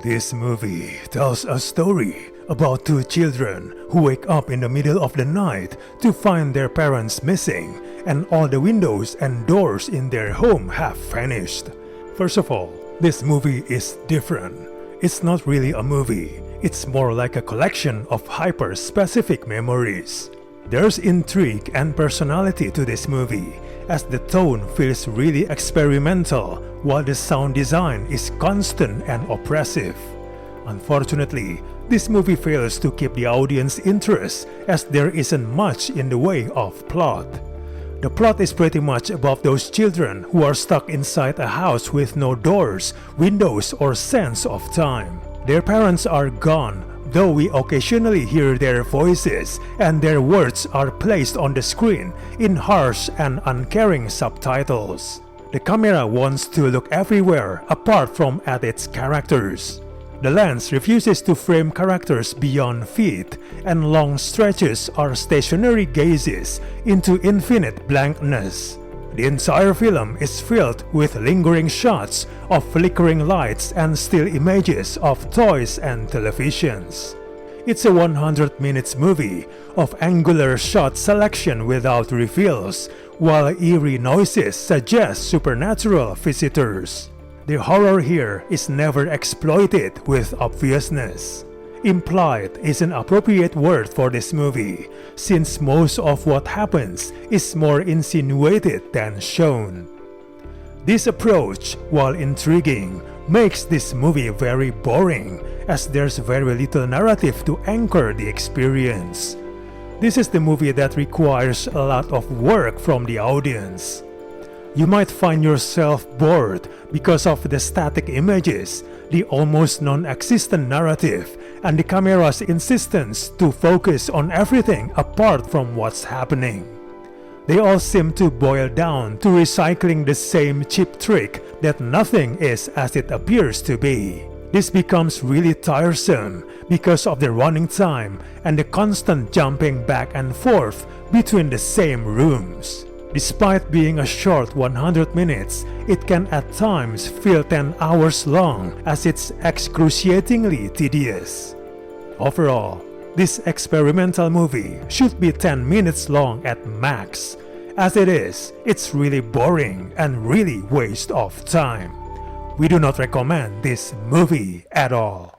This movie tells a story about two children who wake up in the middle of the night to find their parents missing and all the windows and doors in their home have vanished. First of all, this movie is different. It's not really a movie, it's more like a collection of hyper-specific memories. There's intrigue and personality to this movie, as the tone feels really experimental while the sound design is constant and oppressive. Unfortunately, this movie fails to keep the audience interest as there isn't much in the way of plot. The plot is pretty much about those children who are stuck inside a house with no doors, windows, or sense of time. Their parents are gone, though we occasionally hear their voices and their words are placed on the screen in harsh and uncaring subtitles. The camera wants to look everywhere apart from at its characters. The lens refuses to frame characters beyond feet, and long stretches are stationary gazes into infinite blankness. The entire film is filled with lingering shots of flickering lights and still images of toys and televisions. It's a 100 minutes movie of angular shot selection without reveals, while eerie noises suggest supernatural visitors. The horror here is never exploited with obviousness. Implied is an appropriate word for this movie, since most of what happens is more insinuated than shown. This approach, while intriguing, makes this movie very boring, as there's very little narrative to anchor the experience. This is the movie that requires a lot of work from the audience. You might find yourself bored because of the static images, the almost non-existent narrative, and the camera's insistence to focus on everything apart from what's happening. They all seem to boil down to recycling the same cheap trick that nothing is as it appears to be. This becomes really tiresome because of the running time and the constant jumping back and forth between the same rooms. Despite being a short 100 minutes, it can at times feel 10 hours long as it's excruciatingly tedious. Overall, this experimental movie should be 10 minutes long at max. As it is, it's really boring and really waste of time. We do not recommend this movie at all.